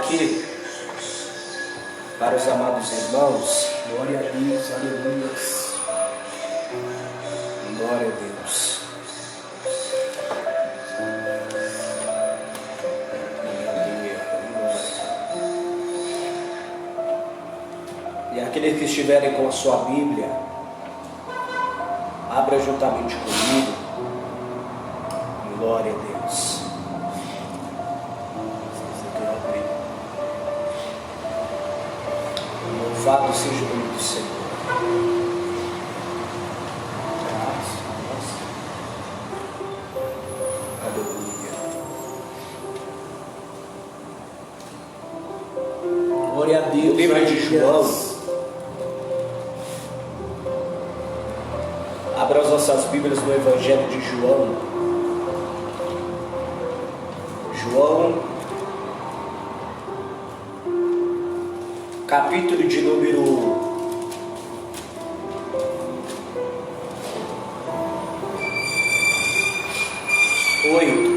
aqui para os amados irmãos. Glória a Deus, aleluia. Glória a Deus. E aqueles que estiverem com a sua Bíblia, abra juntamente comigo. Glória a Deus. Louvado seja o nome do Senhor. Aleluia. Glória a Deus. Livro de João. Abra as nossas Bíblias no Evangelho de João. João, capítulo de número 8.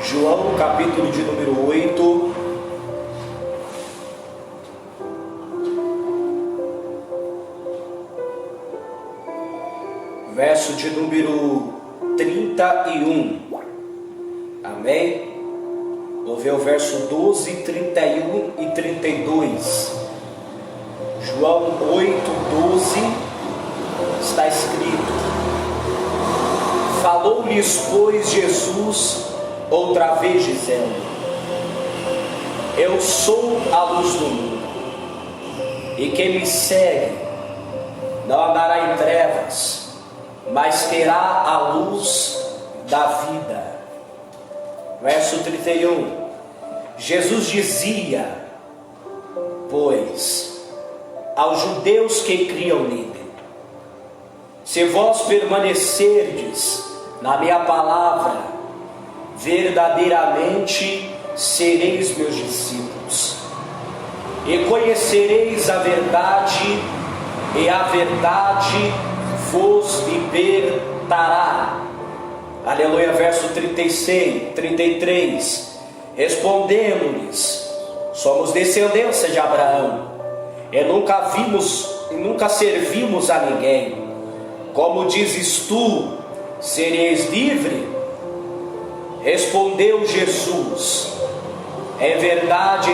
João, capítulo de número 8. Verso de número 31. Amém? Vou ver o verso 12, 31 e 32. João 8, 12 está escrito: Falou-lhes, pois, Jesus outra vez, dizendo: Eu sou a luz do mundo, e quem me segue não andará em trevas, mas terá a luz da vida. Verso 31. Jesus dizia, pois, aos judeus que criam nele: Se vós permanecerdes na minha palavra, verdadeiramente sereis meus discípulos, e conhecereis a verdade, e a verdade vos libertará. Aleluia. Verso 36, 33. Respondendo-lhes: Somos descendência de Abraão, e nunca servimos a ninguém. Como dizes tu, sereis livre? Respondeu Jesus: em verdade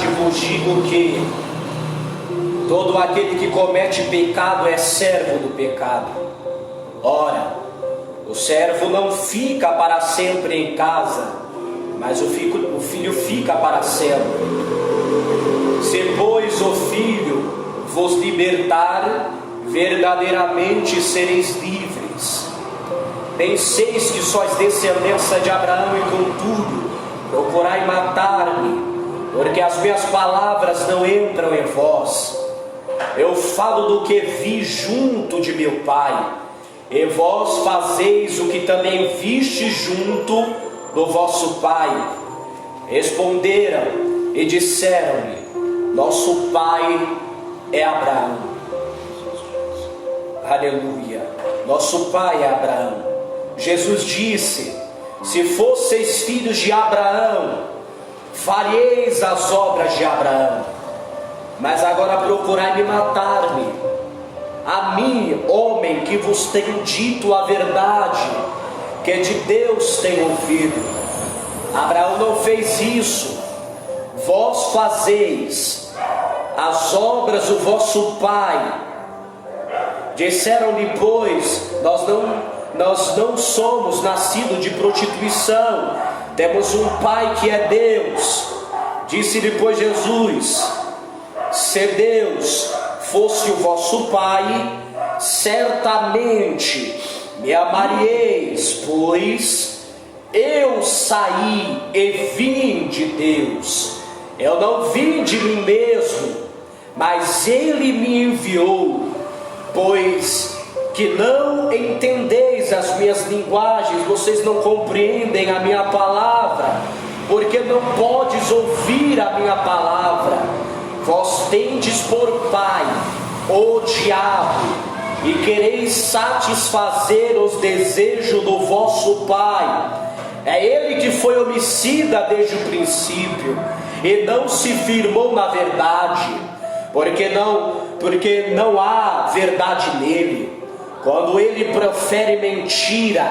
vos digo que todo aquele que comete pecado é servo do pecado. Ora, o servo não fica para sempre em casa, mas o filho fica para sempre. Se, pois, o Filho vos libertar, verdadeiramente sereis livres. Penseis que sois descendência de Abraão, e contudo procurai matar-me, porque as minhas palavras não entram em vós. Eu falo do que vi junto de meu Pai, e vós fazeis o que também viste junto do vosso pai. Responderam e disseram-lhe: Nosso pai é Abraão. Aleluia. Nosso pai é Abraão. Jesus disse: Se fosseis filhos de Abraão, faríeis as obras de Abraão. Mas agora procurai me matar-me, a mim, homem, que vos tenho dito a verdade, que de Deus tenho ouvido. Abraão não fez isso. Vós fazeis as obras do vosso pai. Disseram-lhe, pois, nós não somos nascidos de prostituição, temos um pai que é Deus. Disse-lhe, pois, Jesus: Se Deus fosse o vosso pai, certamente me amaríeis, pois eu saí e vim de Deus. Eu não vim de mim mesmo, mas Ele me enviou. Pois que não entendeis as minhas linguagens, vocês não compreendem a minha palavra, porque não podes ouvir a minha palavra. Vós tendes por pai o diabo, e quereis satisfazer os desejos do vosso pai. É ele que foi homicida desde o princípio e não se firmou na verdade, porque não há verdade nele. Quando ele profere mentira,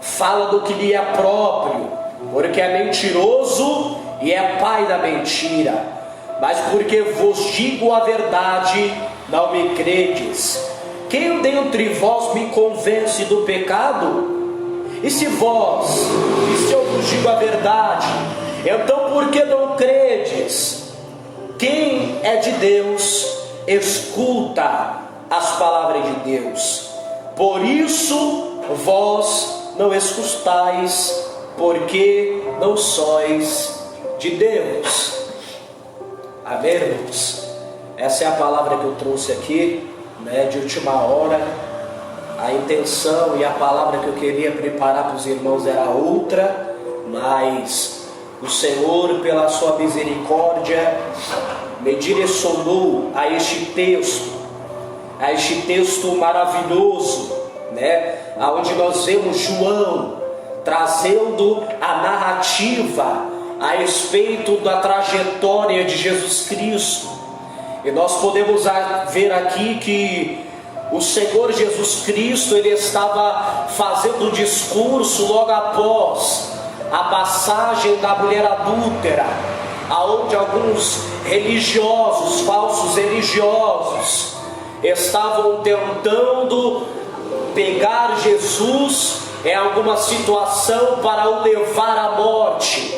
fala do que lhe é próprio, porque é mentiroso e é pai da mentira. Mas porque vos digo a verdade, não me credes. Quem dentre vós me convence do pecado? E se eu vos digo a verdade, então por que não credes? Quem é de Deus, escuta as palavras de Deus. Por isso vós não escutais, porque não sois de Deus. Amém, irmãos? Essa é a palavra que eu trouxe aqui, de última hora. A intenção e a palavra que eu queria preparar para os irmãos era outra, mas o Senhor, pela sua misericórdia, me direcionou a este texto maravilhoso, onde nós vemos João trazendo a narrativa a respeito da trajetória de Jesus Cristo. E nós podemos ver aqui que o Senhor Jesus Cristo, ele estava fazendo um discurso logo após a passagem da mulher adúltera, aonde alguns religiosos, falsos religiosos, estavam tentando pegar Jesus em alguma situação para o levar à morte.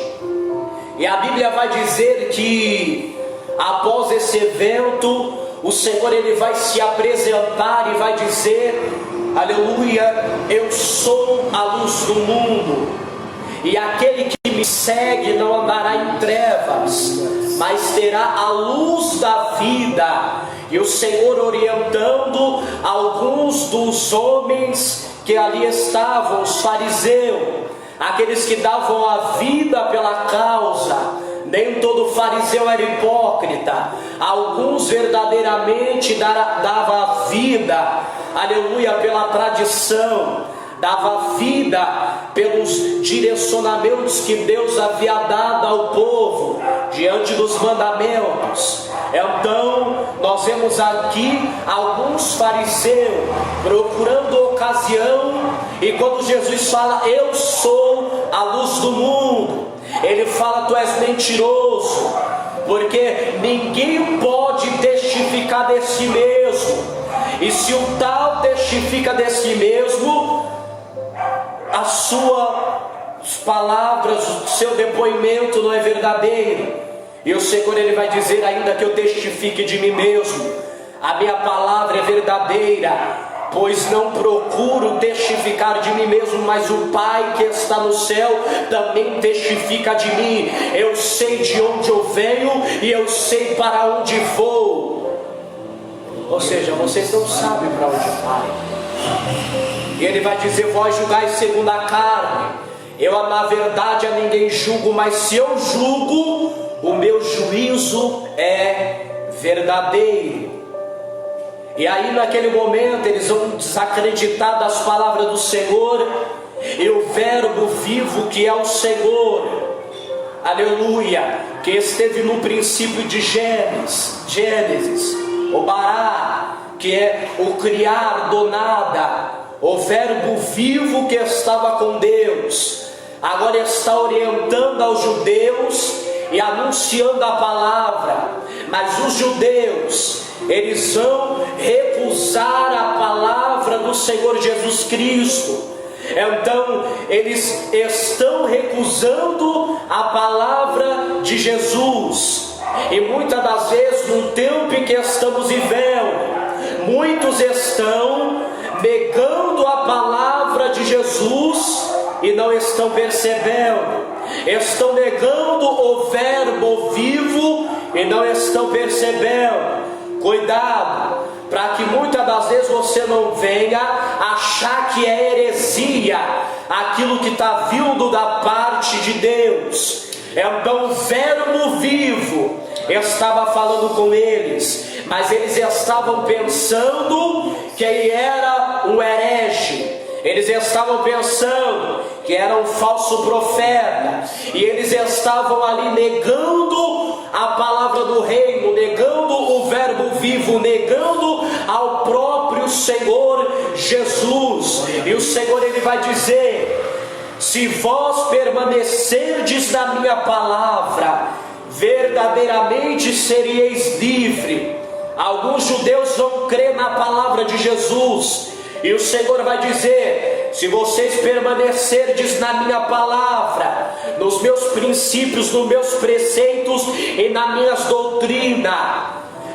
E a Bíblia vai dizer que após esse evento, o Senhor ele vai se apresentar e vai dizer: aleluia, eu sou a luz do mundo, e aquele que me segue não andará em trevas, mas terá a luz da vida. E o Senhor orientando alguns dos homens que ali estavam, os fariseus, aqueles que davam a vida pela causa. Nem todo fariseu era hipócrita. Alguns verdadeiramente davam a vida, aleluia, pela tradição, dava vida pelos direcionamentos que Deus havia dado ao povo diante dos mandamentos. Então nós vemos aqui alguns fariseus procurando ocasião, e quando Jesus fala: eu sou a luz do mundo, ele fala: tu és mentiroso, porque ninguém pode testificar de si mesmo, e se o tal testifica de si mesmo, as suas palavras, o seu depoimento não é verdadeiro. E o Senhor ele vai dizer: ainda que eu testifique de mim mesmo, a minha palavra é verdadeira, pois não procuro testificar de mim mesmo, mas o Pai que está no céu também testifica de mim. Eu sei de onde eu venho e eu sei para onde vou. Ou seja, vocês não sabem para onde vai. E ele vai dizer: vós julgais segundo a carne, eu na verdade a ninguém julgo, mas se eu julgo, o meu juízo é verdadeiro. E aí naquele momento eles vão desacreditar das palavras do Senhor, e o verbo vivo que é o Senhor, aleluia, que esteve no princípio de Gênesis, o Bará, que é o criar do nada, o verbo vivo que estava com Deus, agora está orientando aos judeus e anunciando a palavra. Mas os judeus, eles vão recusar a palavra do Senhor Jesus Cristo. Então eles estão recusando a palavra de Jesus. E muitas das vezes, no tempo em que estamos vivendo, muitos estão negando a palavra de Jesus e não estão percebendo. Estão negando o verbo vivo e não estão percebendo. Cuidado, para que muitas das vezes você não venha achar que é heresia aquilo que está vindo da parte de Deus. Então o verbo vivo estava falando com eles, mas eles estavam pensando que ele era um herege. Eles estavam pensando que que era um falso profeta, e eles estavam ali negando a palavra do reino, negando o verbo vivo, negando ao próprio Senhor Jesus. E o Senhor ele vai dizer: se vós permanecerdes na minha palavra, verdadeiramente seríeis livre. Alguns judeus vão crer na palavra de Jesus, e o Senhor vai dizer: se vocês permanecerdes na minha palavra, nos meus princípios, nos meus preceitos e nas minhas doutrinas,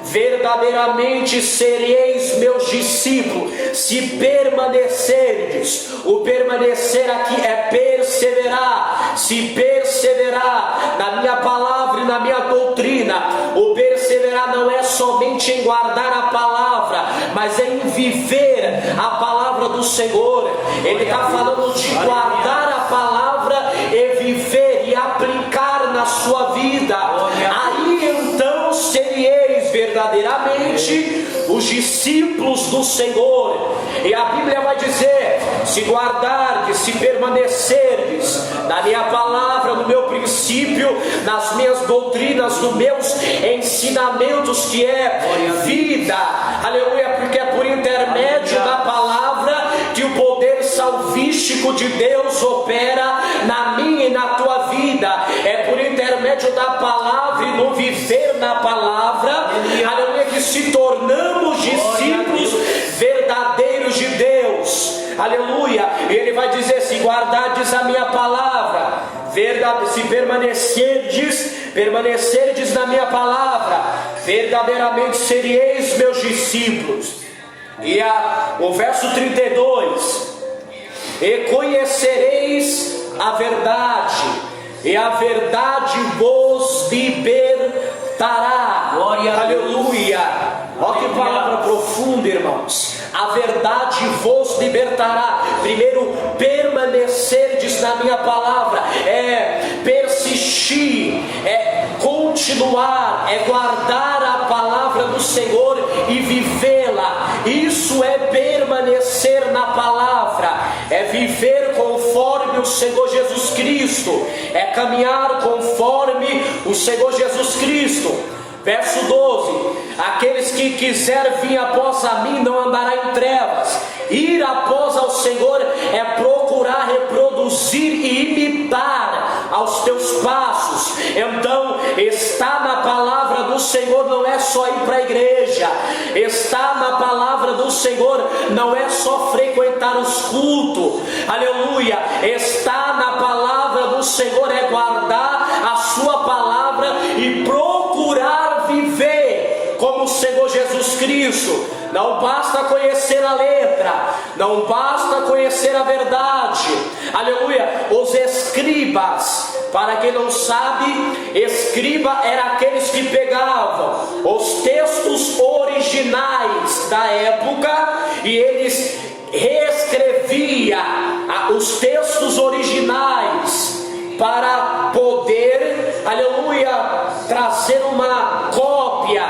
verdadeiramente sereis meus discípulos, se permanecerdes. O permanecer aqui é perseverar. Se perseverar na minha palavra e na minha doutrina, o perseverar não é somente em guardar a palavra, mas é em viver a palavra do Senhor. Ele está falando de guardar a palavra e viver e aplicar na sua vida. Aí então sereis verdadeiramente os discípulos do Senhor. E a Bíblia vai dizer: se guardardes, se permanecerdes na minha palavra, no meu princípio, nas minhas doutrinas, nos meus ensinamentos, que é vida, aleluia, porque é por intermédio da palavra que o poder salvífico de Deus opera na minha e na tua vida. É por intermédio da palavra e no viver na palavra, aleluia, que se tornamos discípulos verdadeiros de Deus, aleluia. E ele vai dizer: se guardardes a minha palavra, se permanecerdes na minha palavra, verdadeiramente sereis meus discípulos. E o verso 32: e conhecereis a verdade, e a verdade vos libertará. Glória, aleluia. Olha que palavra profunda, irmãos. A verdade vos libertará. Primeiro, permanecerdes na minha palavra é persistir, é continuar, é guardar a palavra do Senhor e vivê-la. Isso é permanecer na palavra, é viver conforme o Senhor Jesus Cristo, é caminhar conforme o Senhor Jesus Cristo. Verso 12: aqueles que quiserem vir após a mim não andará em trevas. Ir após ao Senhor é procurar reproduzir e imitar aos teus passos. Então, estar na palavra do Senhor não é só ir para a igreja. Estar na palavra do Senhor não é só frequentar os cultos, aleluia. Estar na palavra do Senhor é guardar a sua palavra e procurar viver como o Senhor Jesus Cristo. Não basta conhecer a letra, não basta conhecer a verdade, aleluia. Os escribas, para quem não sabe, escriba era aqueles que pegavam os textos originais da época e eles reescreviam os textos originais para poder, aleluia, trazer uma cópia,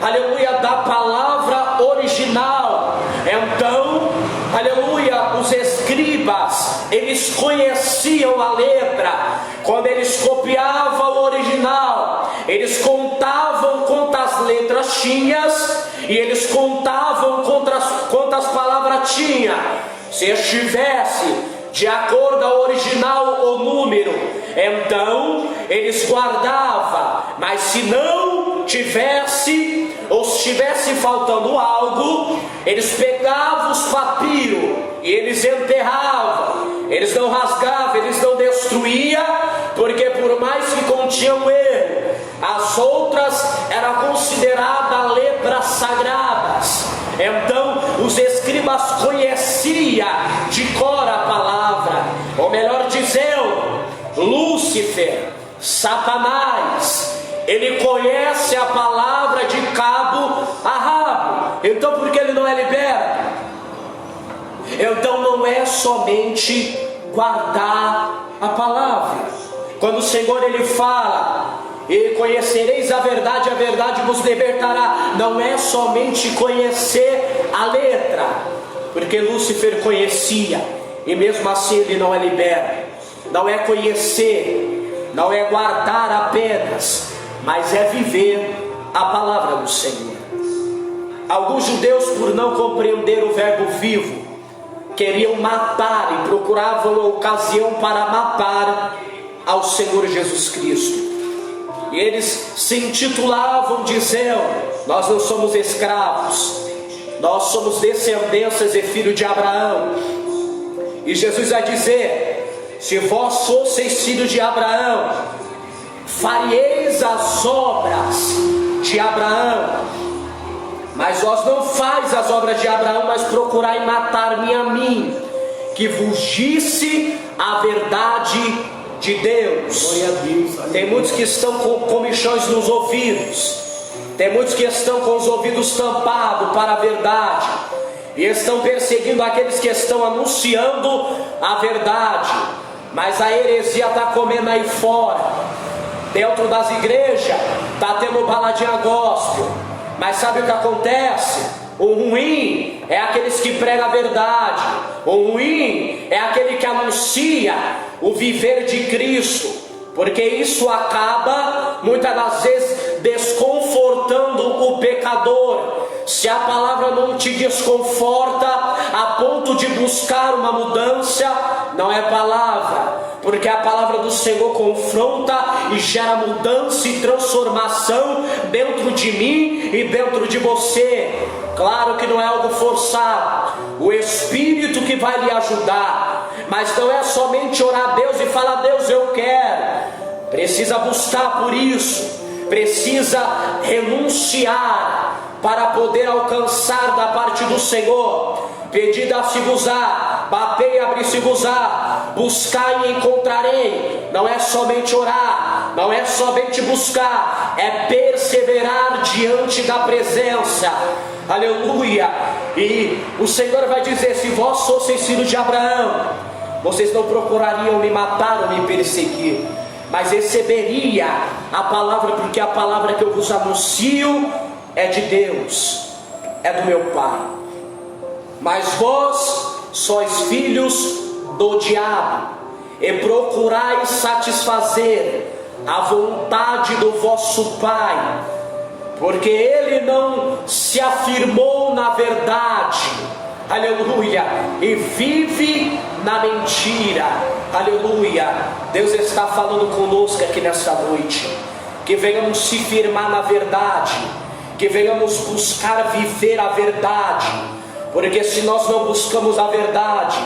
aleluia, da palavra original. Então, aleluia, os escribas, eles conheciam a letra. Quando eles copiavam o original, eles contavam quantas letras tinhas e eles contavam quantas palavras tinha. Se estivesse de acordo ao original o número, então eles guardavam. Mas se não tivesse, ou se estivesse faltando algo, eles pegavam os papiros e eles enterravam. Eles não rasgavam, eles não destruíam, porque por mais que continham erro, as outras eram consideradas letras sagradas. Então os escribas conheciam de cor a palavra, ou melhor dizendo, Lúcifer, Satanás, ele conhece a palavra de cabo a rabo. Então por que ele não é liberto? Então não é somente guardar a palavra. Quando o Senhor ele fala: e conhecereis a verdade vos libertará, não é somente conhecer a letra, porque Lúcifer conhecia e mesmo assim ele não é liberto. não é conhecer, não é guardar apenas, mas é viver a palavra do Senhor. Alguns judeus, por não compreender o verbo vivo, queriam matar e procuravam a ocasião para matar ao Senhor Jesus Cristo. E eles se intitulavam dizendo: nós não somos escravos, nós somos descendências e filhos de Abraão. E Jesus vai dizer: se vós fosseis filhos de Abraão, faríeis as obras de Abraão. Mas vós não faz as obras de Abraão, mas procurai matar-me a mim, que vos disse a verdade de Deus. Tem muitos que estão com comichões nos ouvidos, tem muitos que estão com os ouvidos tampados para a verdade, e estão perseguindo aqueles que estão anunciando a verdade. Mas a heresia está comendo aí fora. Dentro das igrejas está tendo baladinha gospel. Mas sabe o que acontece? O ruim é aqueles que pregam a verdade. O ruim é aquele que anuncia o viver de Cristo, porque isso acaba muitas das vezes desconfortando o pecador. Se a palavra não te desconforta a ponto de buscar uma mudança, não é palavra, porque a palavra do Senhor confronta e gera mudança e transformação dentro de mim e dentro de você. Claro que não é algo forçado, o Espírito que vai lhe ajudar, mas não é somente orar a Deus e falar: Deus, eu quero. Precisa buscar por isso, precisa renunciar para poder alcançar da parte do Senhor. Pedi, dá-se-vos-á, batei, abri-se-vos-á, buscai e encontrarei. Não é somente orar, não é somente buscar, é perseverar diante da presença. Aleluia. E o Senhor vai dizer: se vós fosseis filhos de Abraão, vocês não procurariam me matar ou me perseguir, mas receberia a palavra, porque a palavra que eu vos anuncio é de Deus, é do meu Pai. Mas vós sois filhos do diabo, e procurais satisfazer a vontade do vosso Pai, porque ele não se afirmou na verdade, aleluia, e vive na mentira, aleluia. Deus está falando conosco aqui nesta noite, que venhamos se firmar na verdade, que venhamos buscar viver a verdade, porque se nós não buscamos a verdade,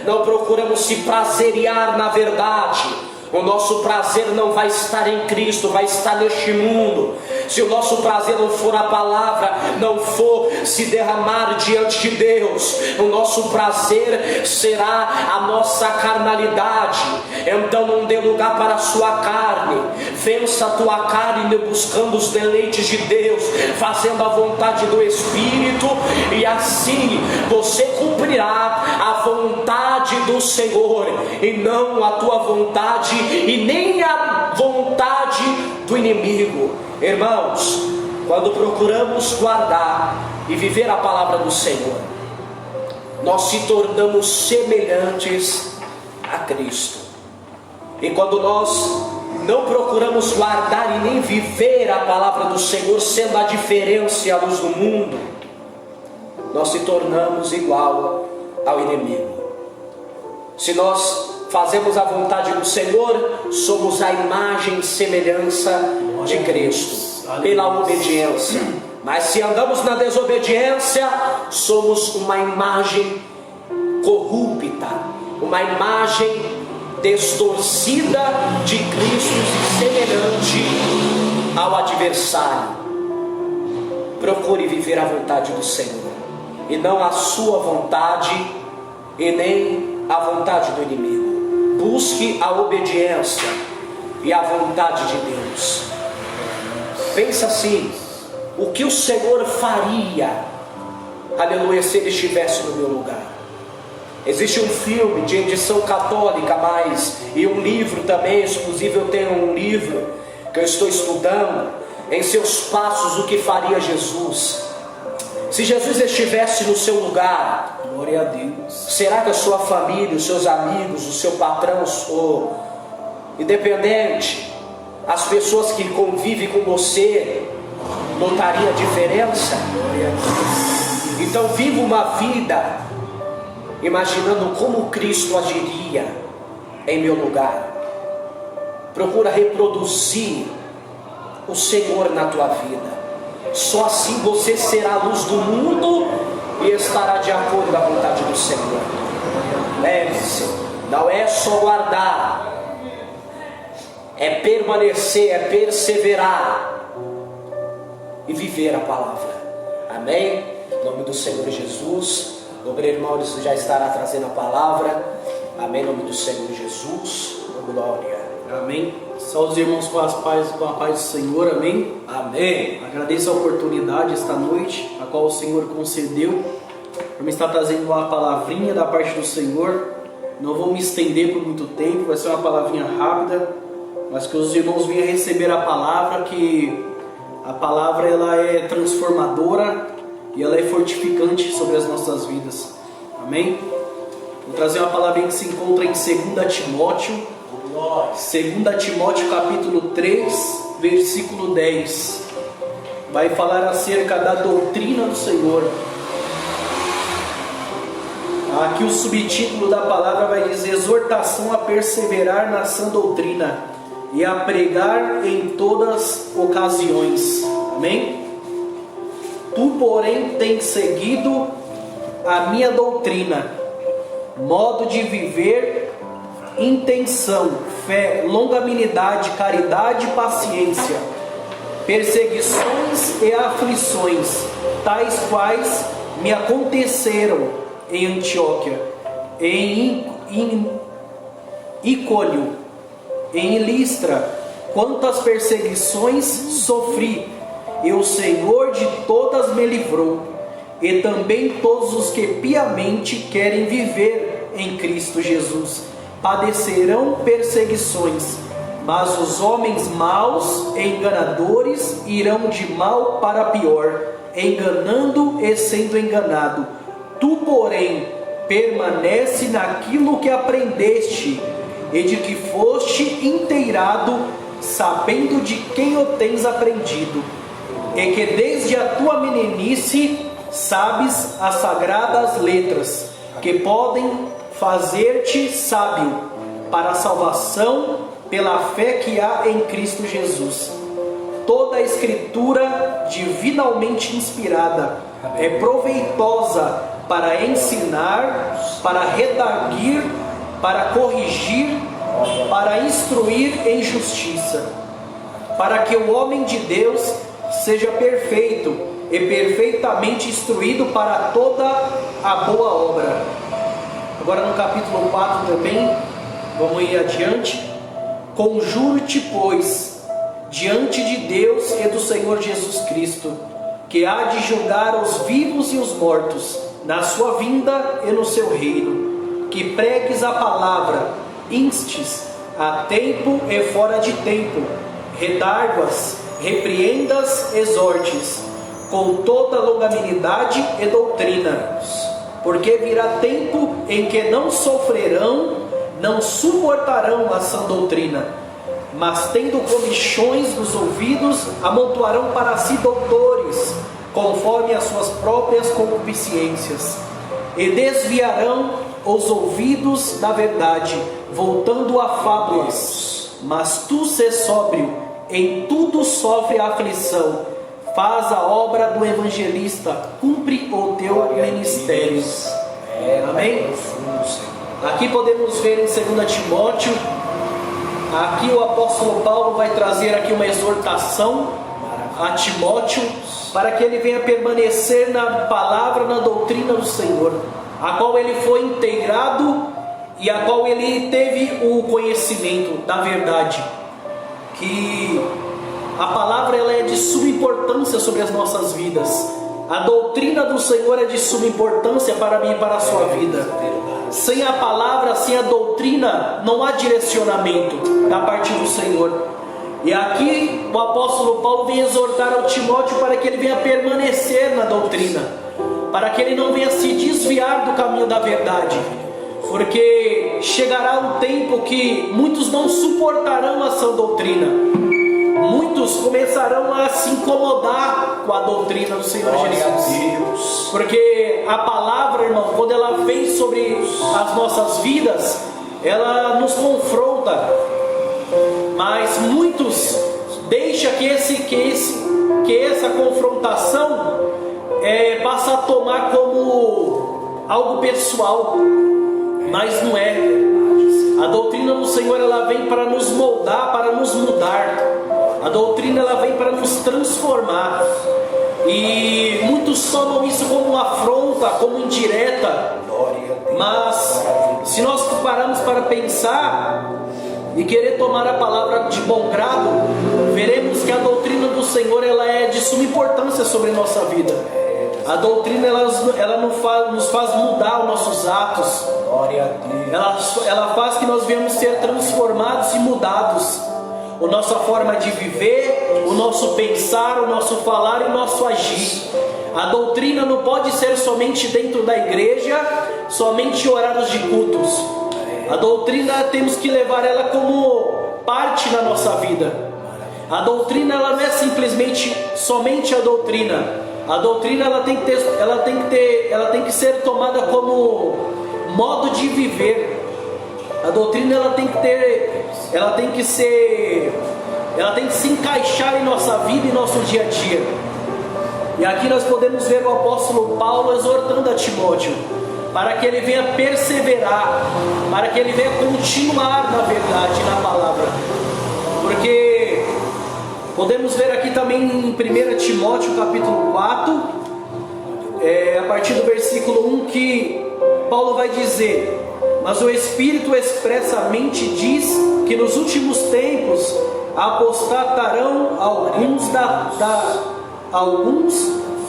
não procuramos se prazerear na verdade, o nosso prazer não vai estar em Cristo, vai estar neste mundo. Se o nosso prazer não for a palavra, não for se derramar diante de Deus, o nosso prazer será a nossa carnalidade. Então não dê lugar para a sua carne, vença a tua carne buscando os deleites de Deus, fazendo a vontade do Espírito, e assim você cumprirá a vontade do Senhor, e não a tua vontade e nem a vontade do inimigo. Irmãos, quando procuramos guardar e viver a palavra do Senhor, nós se tornamos semelhantes a Cristo. E quando nós não procuramos guardar e nem viver a palavra do Senhor, sendo a diferença e a luz do mundo, nós se tornamos igual ao inimigo. Se nós fazemos a vontade do Senhor, somos a imagem e semelhança de Cristo, pela obediência. Mas se andamos na desobediência, somos uma imagem corrupta, uma imagem distorcida de Cristo e semelhante ao adversário. Procure viver a vontade do Senhor, e não a sua vontade e nem a vontade do inimigo. Busque a obediência e a vontade de Deus. Pensa assim: o que o Senhor faria, aleluia, se Ele estivesse no meu lugar? Existe um filme de edição católica, e um livro também, exclusivo. Eu tenho um livro que eu estou estudando, Em Seus Passos, o que faria Jesus. Se Jesus estivesse no seu lugar, Glória a Deus. será que a sua família, os seus amigos, o seu patrão, ou independente, as pessoas que convivem com você, notaria a diferença? Glória a Deus. Então viva uma vida imaginando como Cristo agiria em meu lugar. Procura reproduzir o Senhor na tua vida. Só assim você será a luz do mundo e estará de acordo com a vontade do Senhor. Lembre-se, não é só guardar, é permanecer, é perseverar e viver a palavra. Amém? Em nome do Senhor Jesus. O obreiro Maurício já estará trazendo a palavra. Amém? Em nome do Senhor Jesus. Glória. Amém. Só os irmãos com a paz do Senhor. Amém. Amém. Agradeço a oportunidade esta noite, a qual o Senhor concedeu, para me estar trazendo uma palavrinha da parte do Senhor. Não vou me estender por muito tempo, vai ser uma palavrinha rápida, mas que os irmãos venham receber a palavra, que a palavra ela é transformadora e ela é fortificante sobre as nossas vidas. Amém? Vou trazer uma palavrinha que se encontra em 2 Timóteo. 2 Timóteo capítulo 3, versículo 10. Vai falar acerca da doutrina do Senhor. Aqui o subtítulo da palavra vai dizer: exortação a perseverar na sã doutrina e a pregar em todas ocasiões. Amém? Tu, porém, tens seguido a minha doutrina, modo de viver, intenção, fé, longanimidade, caridade e paciência, perseguições e aflições, tais quais me aconteceram em Antioquia, em Icônio, em Listra. Quantas perseguições sofri, e o Senhor de todas me livrou, e também todos os que piamente querem viver em Cristo Jesus padecerão perseguições, mas os homens maus e enganadores irão de mal para pior, enganando e sendo enganado. Tu, porém, permanece naquilo que aprendeste e de que foste inteirado, sabendo de quem o tens aprendido, e que desde a tua meninice sabes as sagradas letras, que podem fazer-te sábio para a salvação pela fé que há em Cristo Jesus. Toda a escritura divinamente inspirada é proveitosa para ensinar, para redarguir, para corrigir, para instruir em justiça, para que o homem de Deus seja perfeito e perfeitamente instruído para toda a boa obra. Agora no capítulo 4 também, vamos ir adiante. Conjuro-te, pois, diante de Deus e do Senhor Jesus Cristo, que há de julgar os vivos e os mortos, na sua vinda e no seu reino, que pregues a palavra, instes a tempo e fora de tempo, redarguas, repreendas, exortes, com toda longanimidade e doutrina. Porque virá tempo em que não sofrerão, não suportarão a sã doutrina, mas tendo comichões nos ouvidos, amontoarão para si doutores, conforme as suas próprias concupiscências, e desviarão os ouvidos da verdade, voltando a fábulas. Mas tu sê sóbrio, em tudo sofre a aflição, faz a obra do evangelista, cumpre o teu ministério. Amém? Aqui podemos ver em 2 Timóteo, aqui o apóstolo Paulo vai trazer aqui uma exortação a Timóteo, para que ele venha permanecer na palavra, na doutrina do Senhor, a qual ele foi integrado e a qual ele teve o conhecimento da verdade, que a palavra ela é de suma importância sobre as nossas vidas. A doutrina do Senhor é de suma importância para mim e para a sua vida. Sem a palavra, sem a doutrina, não há direcionamento da parte do Senhor. E aqui o apóstolo Paulo vem exortar ao Timóteo para que ele venha permanecer na doutrina, para que ele não venha se desviar do caminho da verdade, porque chegará um tempo que muitos não suportarão a sã doutrina, muitos começarão a se incomodar com a doutrina do Senhor Jesus, porque a palavra, irmão, quando ela vem sobre as nossas vidas, ela nos confronta, mas muitos deixam que essa confrontação passa a tomar como algo pessoal, mas não é. A doutrina do Senhor, ela vem para nos moldar, para nos mudar. A doutrina, ela vem para nos transformar, e muitos tomam isso como uma afronta, como indireta, mas se nós pararmos para pensar e querer tomar a palavra de bom grado, veremos que a doutrina do Senhor, ela é de suma importância sobre a nossa vida. A doutrina, ela nos faz mudar os nossos atos, ela faz que nós venhamos ser transformados e mudados, a nossa forma de viver, o nosso pensar, o nosso falar e o nosso agir. A doutrina não pode ser somente dentro da igreja, somente em horários de cultos. A doutrina, temos que levar ela como parte da nossa vida. A doutrina, ela não é simplesmente somente a doutrina. A doutrina, ela tem que ser tomada como modo de viver. A doutrina, ela tem que se encaixar em nossa vida e nosso dia a dia. E aqui nós podemos ver o apóstolo Paulo exortando a Timóteo, para que ele venha perseverar, para que ele venha continuar na verdade, na palavra. Porque podemos ver aqui também em 1 Timóteo capítulo 4, a partir do versículo 1, que Paulo vai dizer: mas o Espírito expressamente diz que nos últimos tempos apostatarão alguns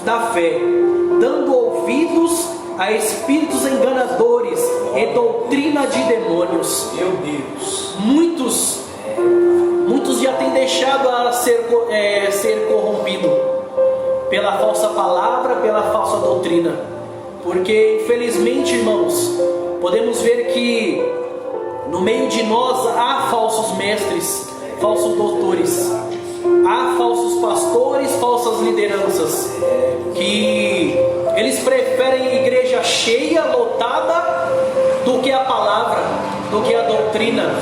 da fé, dando ouvidos a espíritos enganadores e doutrina de demônios. Meu Deus. Muitos já têm deixado a ser corrompido pela falsa palavra, pela falsa doutrina. Porque infelizmente, irmãos, podemos ver que no meio de nós há falsos mestres, falsos doutores, há falsos pastores, falsas lideranças, que eles preferem igreja cheia, lotada, do que a palavra, do que a doutrina.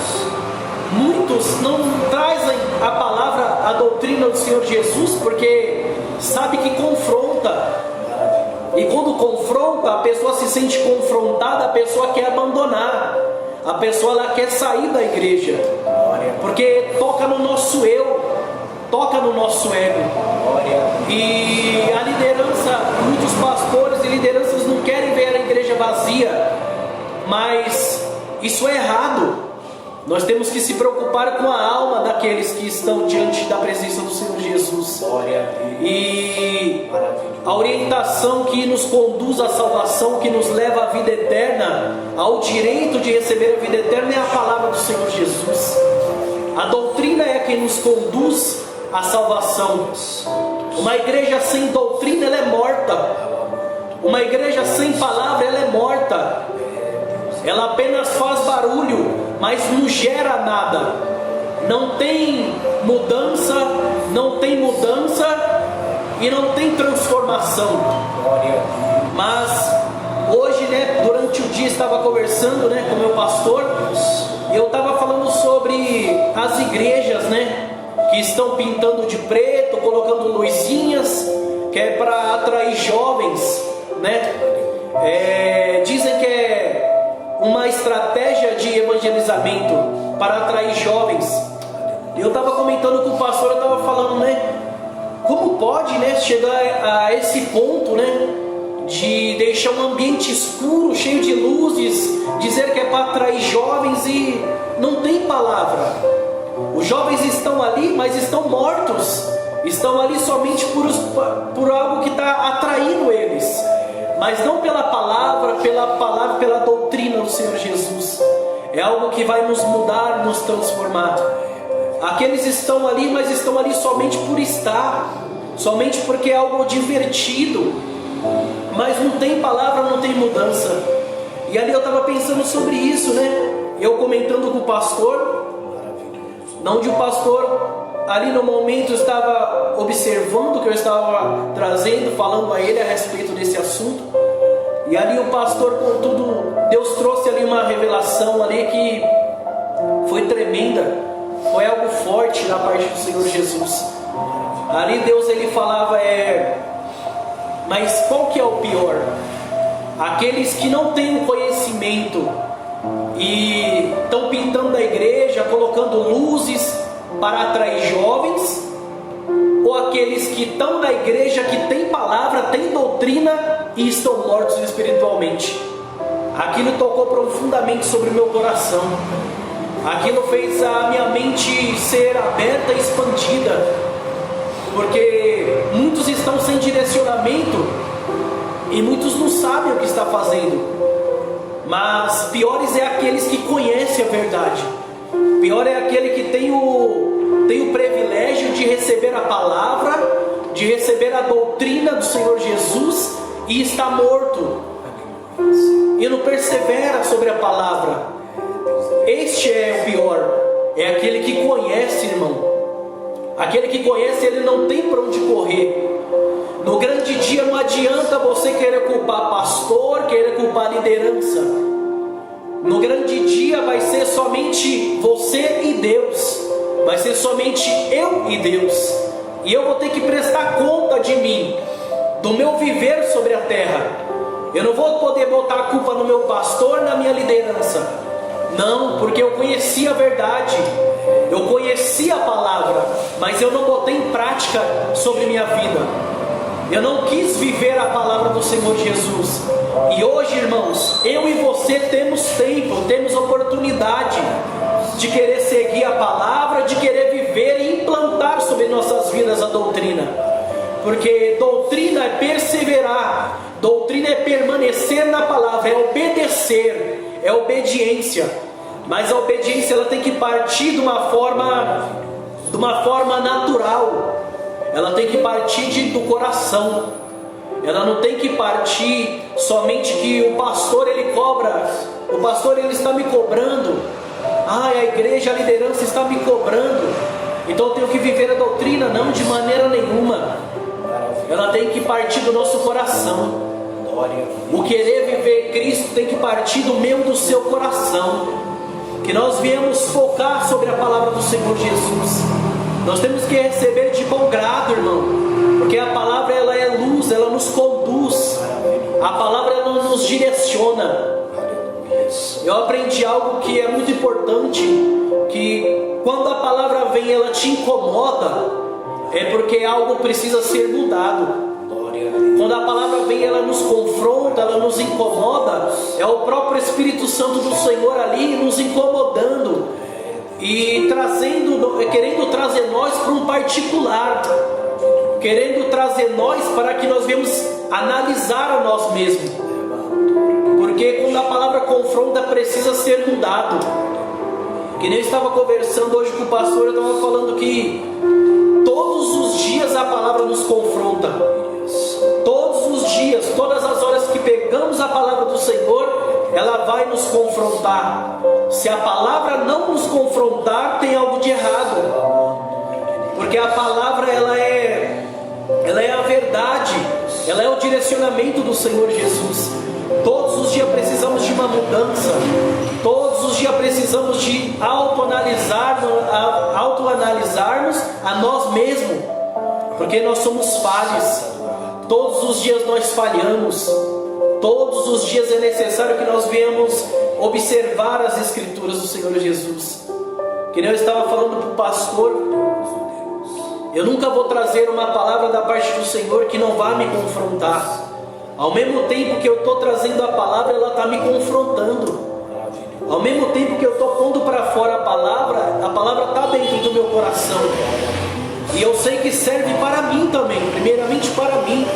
Muitos não trazem a palavra, a doutrina do Senhor Jesus, porque sabe que confronta. E quando confronta, a pessoa se sente confrontada, a pessoa quer abandonar, a pessoa ela quer sair da igreja, porque toca no nosso eu, toca no nosso ego. E a liderança, muitos pastores e lideranças não querem ver a igreja vazia, mas isso é errado. Nós temos que se preocupar com a alma daqueles que estão diante da presença do Senhor Jesus. E a orientação que nos conduz à salvação, que nos leva à vida eterna, ao direito de receber a vida eterna, é a palavra do Senhor Jesus. A doutrina é quem nos conduz à salvação. Uma igreja sem doutrina, ela é morta. Uma igreja sem palavra, ela é morta. Ela apenas faz barulho, mas não gera nada. Não tem mudança e não tem transformação. Mas hoje, durante o dia estava conversando, com meu pastor, e eu estava falando sobre as igrejas, que estão pintando de preto, colocando luzinhas, que é para atrair jovens, dizem que é uma estratégia de evangelizamento para atrair jovens. Eu estava comentando com o pastor, eu estava falando, como pode, chegar a esse ponto, de deixar um ambiente escuro, cheio de luzes, dizer que é para atrair jovens e não tem palavra. Os jovens estão ali, mas estão mortos, estão ali somente por algo que está atraindo eles, mas não pela palavra, pela doutrina do Senhor Jesus. É algo que vai nos mudar, nos transformar. Aqueles estão ali, mas estão ali somente por estar, somente porque é algo divertido, mas não tem palavra, não tem mudança. E ali eu estava pensando sobre isso, né? Eu comentando com o pastor, onde o pastor ali no momento estava observando o que eu estava trazendo, falando a ele a respeito desse assunto. E ali o pastor, contudo, Deus trouxe ali uma revelação ali que foi tremenda, foi algo forte da parte do Senhor Jesus. Ali Deus ele falava, mas qual que é o pior? Aqueles que não têm o conhecimento e estão pintando a igreja, colocando luzes para atrair jovens, ou aqueles que estão na igreja, que tem palavra, tem doutrina e estão mortos espiritualmente? Aquilo tocou profundamente sobre o meu coração. Aquilo fez a minha mente ser aberta e expandida, porque muitos estão sem direcionamento e muitos não sabem o que está fazendo. Mas piores é aqueles que conhecem a verdade. Pior é aquele que tem o privilégio de receber a palavra, de receber a doutrina do Senhor Jesus e está morto e não persevera sobre a palavra. Este é o pior. É aquele que conhece, irmão. Aquele que conhece, ele não tem para onde correr. No grande dia não adianta você querer culpar pastor, querer culpar liderança. No grande dia vai ser somente você e Deus. Vai ser somente eu e Deus. E eu vou ter que prestar conta de mim, do meu viver sobre a terra. Eu não vou poder botar a culpa no meu pastor, na minha liderança. Não, porque eu conheci a verdade, eu conheci a palavra, mas eu não botei em prática sobre minha vida. Eu não quis viver a palavra do Senhor Jesus. E hoje, irmãos, eu e você temos tempo, temos oportunidade de querer seguir a palavra, de querer viver e implantar sobre nossas vidas a doutrina. Porque doutrina é perseverar, doutrina é permanecer na palavra, é obedecer, é obediência. Mas a obediência ela tem que partir de uma forma natural. Ela tem que partir do coração. Ela não tem que partir somente que o pastor ele cobra. O pastor ele está me cobrando. A igreja, a liderança está me cobrando. Então eu tenho que viver a doutrina. Não, de maneira nenhuma. Ela tem que partir do nosso coração. O querer viver Cristo tem que partir do meu e do seu coração. Que nós viemos focar sobre a palavra do Senhor Jesus. Nós temos que receber de bom grado, irmão, porque a palavra ela é luz, ela nos conduz, a palavra ela nos direciona. Eu aprendi algo que é muito importante, que quando a palavra vem ela te incomoda, é porque algo precisa ser mudado. Quando a palavra vem ela nos confronta, ela nos incomoda, é o próprio Espírito Santo do Senhor ali nos incomodando e querendo trazer nós para um particular, querendo trazer nós para que nós venhamos analisar a nós mesmos, porque quando a palavra confronta precisa ser mudado. Que nem eu estava conversando hoje com o pastor, eu estava falando que todos os dias a palavra nos confronta, todos os dias, todas as horas que pegamos a palavra do Senhor, ela vai nos confrontar. Se a palavra não nos confrontar, tem algo de errado, porque a palavra ela é a verdade, ela é o direcionamento do Senhor Jesus. Todos os dias precisamos de uma mudança, todos os dias precisamos de autoanalisarmos a nós mesmos, porque nós somos falhos. Todos os dias nós falhamos. Todos os dias é necessário que nós venhamos observar as Escrituras do Senhor Jesus. Que nem eu estava falando para o pastor, eu nunca vou trazer uma palavra da parte do Senhor que não vá me confrontar. Ao mesmo tempo que eu estou trazendo a palavra, ela está me confrontando. Ao mesmo tempo que eu estou pondo para fora a palavra está dentro do meu coração. E eu sei que serve para mim também, primeiramente para mim.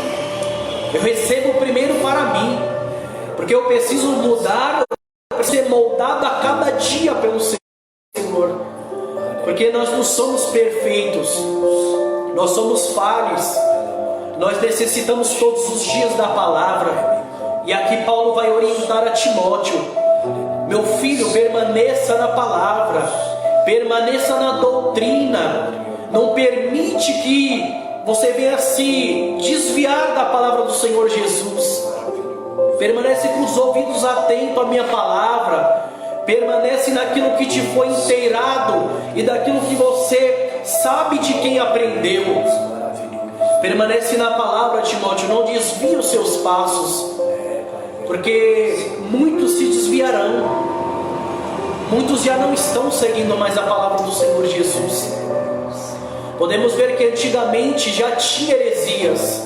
Eu recebo primeiro para mim, porque eu preciso mudar, eu preciso ser moldado a cada dia pelo Senhor, porque nós não somos perfeitos, nós somos falhos. Nós necessitamos todos os dias da palavra. E aqui Paulo vai orientar a Timóteo: meu filho, permaneça na palavra, permaneça na doutrina. Não permite que você venha se desviar da palavra do Senhor Jesus. Permanece com os ouvidos atentos à minha palavra. Permanece naquilo que te foi inteirado e daquilo que você sabe de quem aprendeu. Permanece na palavra, Timóteo, não desvie os seus passos, porque muitos se desviarão. Muitos já não estão seguindo mais a palavra do Senhor Jesus. Podemos ver que antigamente já tinha heresias.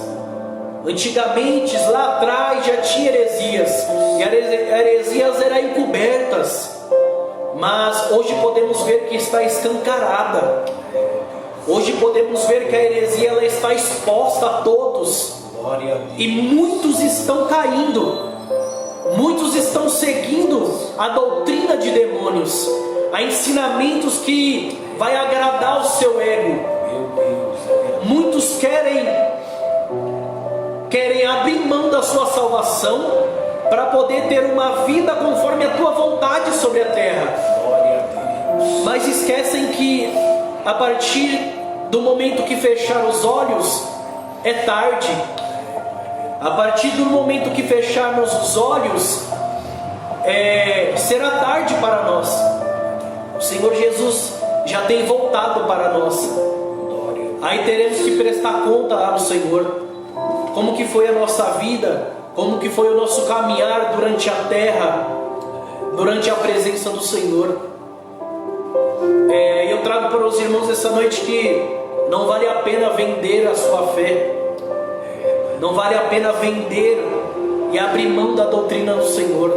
Antigamente, lá atrás, já tinha heresias. E heresias eram encobertas. Mas hoje podemos ver que está escancarada. Hoje podemos ver que a heresia ela está exposta a todos. E muitos estão caindo. Muitos estão seguindo a doutrina de demônios, a ensinamentos que vai agradar o seu ego. Muitos querem abrir mão da sua salvação para poder ter uma vida conforme a tua vontade sobre a terra. Mas esquecem que a partir do momento que fechar os olhos é tarde. A partir do momento que fecharmos os olhos, será tarde para nós. O Senhor Jesus já tem voltado para nós. Aí teremos que prestar conta ao Senhor. Como que foi a nossa vida? Como que foi o nosso caminhar durante a terra, durante a presença do Senhor? Eu trago para os irmãos essa noite que não vale a pena vender a sua fé. Não vale a pena vender e abrir mão da doutrina do Senhor,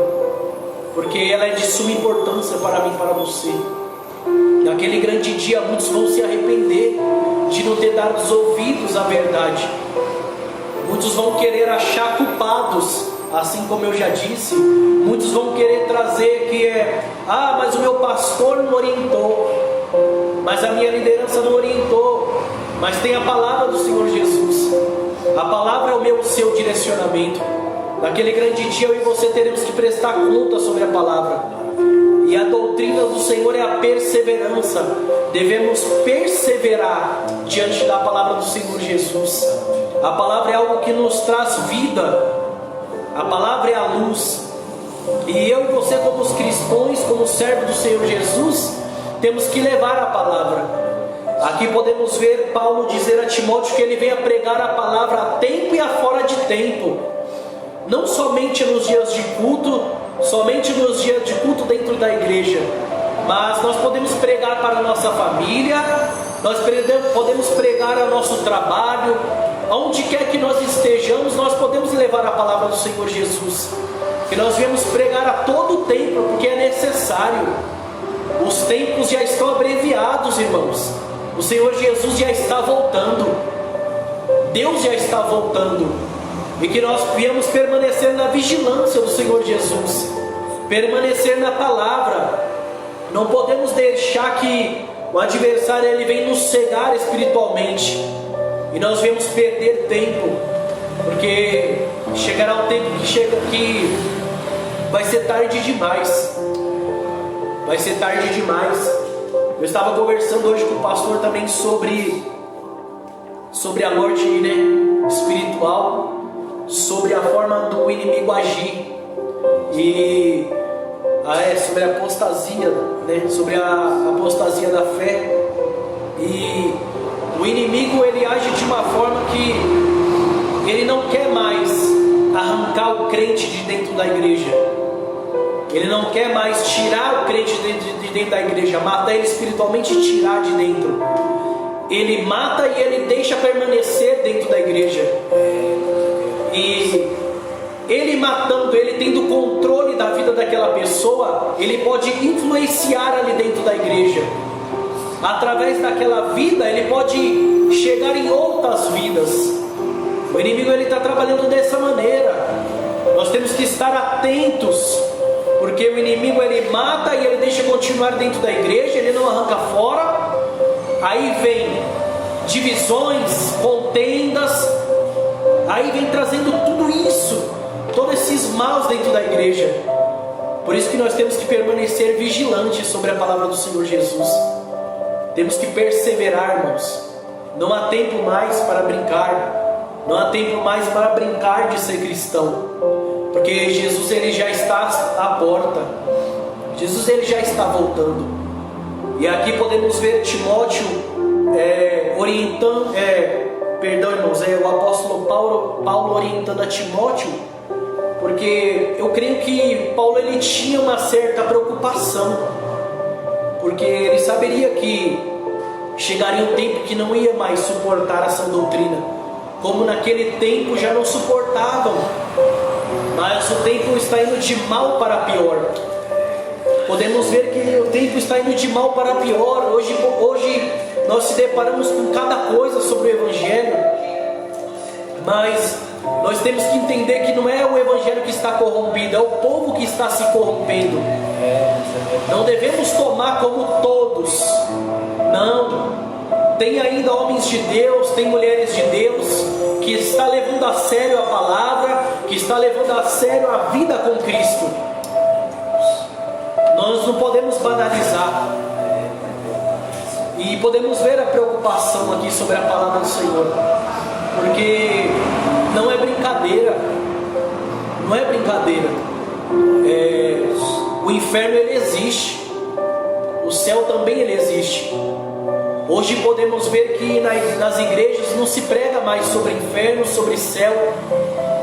porque ela é de suma importância para mim e para você. Naquele grande dia muitos vão se arrepender de não ter dado os ouvidos à verdade. Muitos vão querer achar culpados, assim como eu já disse. Muitos vão querer trazer que mas o meu pastor não orientou, mas a minha liderança não orientou. Mas tem a palavra do Senhor Jesus. A palavra é o meu, o seu direcionamento. Naquele grande dia eu e você teremos que prestar conta sobre a palavra. E a doutrina do Senhor é a perseverança. Devemos perseverar diante da palavra do Senhor Jesus. A palavra é algo que nos traz vida. A palavra é a luz. E eu e você, como os cristãos, como servos do Senhor Jesus, temos que levar a palavra. Aqui podemos ver Paulo dizer a Timóteo que ele venha pregar a palavra a tempo e a fora de tempo. Não somente nos dias de culto, somente nos dias de culto dentro da igreja, mas nós podemos pregar para a nossa família, nós podemos pregar ao nosso trabalho, aonde quer que nós estejamos, nós podemos levar a palavra do Senhor Jesus. Que nós viemos pregar a todo tempo, porque é necessário. Os tempos já estão abreviados, irmãos. O Senhor Jesus já está voltando. Deus já está voltando. E que nós viemos permanecer na vigilância do Senhor Jesus. Permanecer na palavra. Não podemos deixar que o adversário ele venha nos cegar espiritualmente. E nós viemos perder tempo. Porque chegará um tempo que vai ser tarde demais. Vai ser tarde demais. Eu estava conversando hoje com o pastor também sobre a morte, espiritual, sobre a forma do inimigo agir e sobre a apostasia, sobre a apostasia da fé. E o inimigo ele age de uma forma que ele não quer mais arrancar o crente de dentro da igreja. Ele não quer mais tirar o crente de dentro da igreja, matar ele espiritualmente e tirar de dentro. Ele mata e ele deixa permanecer dentro da igreja. E ele matando, ele tendo controle da vida daquela pessoa, ele pode influenciar ali dentro da igreja. Através daquela vida, ele pode chegar em outras vidas. O inimigo ele está trabalhando dessa maneira. Nós temos que estar atentos. Porque o inimigo ele mata e ele deixa continuar dentro da igreja, ele não arranca fora. Aí vem divisões, contendas, Aí vem trazendo tudo isso, todos esses maus dentro da igreja. Por isso que nós temos que permanecer vigilantes sobre a palavra do Senhor Jesus. Temos que perseverar, irmãos. Não há tempo mais para brincar. Não há tempo mais para brincar de ser cristão. Porque Jesus, ele já está à porta. Jesus, ele já está voltando. E aqui podemos ver Timóteo orientando, irmãos, o apóstolo Paulo orientando a Timóteo. Porque eu creio que Paulo, ele tinha uma certa preocupação. Porque ele saberia que chegaria um tempo que não ia mais suportar essa doutrina, como naquele tempo já não suportavam. Mas o tempo está indo de mal para pior. Podemos ver que o tempo está indo de mal para pior. Hoje nós se deparamos com cada coisa sobre o Evangelho. Mas nós temos que entender que não é o Evangelho que está corrompido, é o povo que está se corrompendo. Não devemos tomar como todos. Não. Tem ainda homens de Deus, tem mulheres de Deus que está levando a sério a palavra, que está levando a sério a vida com Cristo. Nós não podemos banalizar. E podemos ver a preocupação aqui sobre a palavra do Senhor, porque não é brincadeira. Não é brincadeira. O inferno, ele existe. O céu também, ele existe. Hoje podemos ver que nas igrejas não se prega mais sobre inferno, sobre céu.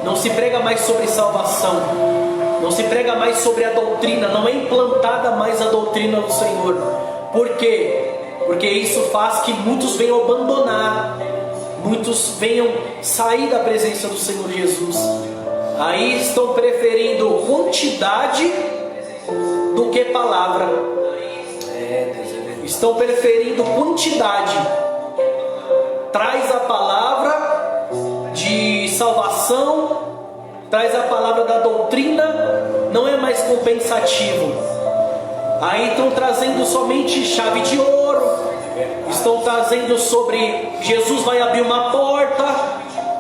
Não se prega mais sobre salvação. Não se prega mais sobre a doutrina. Não é implantada mais a doutrina do Senhor. Por quê? Porque isso faz que muitos venham abandonar. Muitos venham sair da presença do Senhor Jesus. Aí estão preferindo quantidade do que palavra. Estão preferindo quantidade. Traz a palavra de salvação, traz a palavra da doutrina, não é mais compensativo. Aí estão trazendo somente chave de ouro. Estão trazendo sobre Jesus vai abrir uma porta,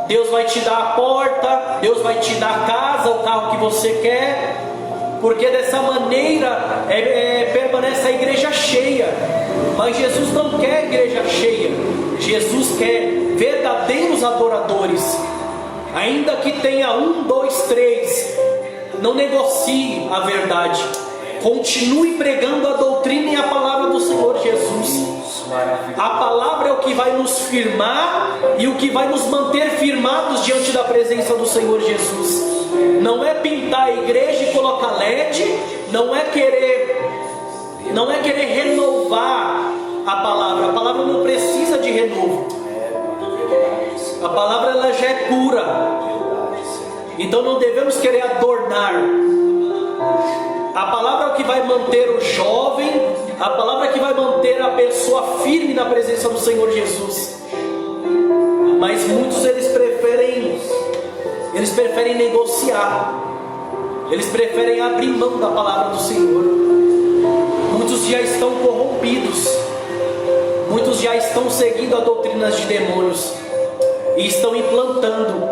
Deus vai te dar a porta, Deus vai te dar a casa, o carro que você quer. Porque dessa maneira permanece a igreja cheia. Mas Jesus não quer igreja cheia. Jesus quer verdadeiros adoradores. Ainda que tenha 1, 2, 3, não negocie a verdade. Continue pregando a doutrina e a palavra do Senhor Jesus. A palavra é o que vai nos firmar e o que vai nos manter firmados diante da presença do Senhor Jesus. Não é pintar a igreja e colocar LED, não é querer renovar a palavra não precisa de renovo. A palavra, ela já é pura. Então não devemos querer adornar. A palavra é o que vai manter o jovem, a palavra é que vai manter a pessoa firme na presença do Senhor Jesus. Mas muitos eles preferem negociar. Eles preferem abrir mão da palavra do Senhor. Muitos já estão corrompidos. Muitos já estão seguindo a doutrinas de demônios e estão implantando.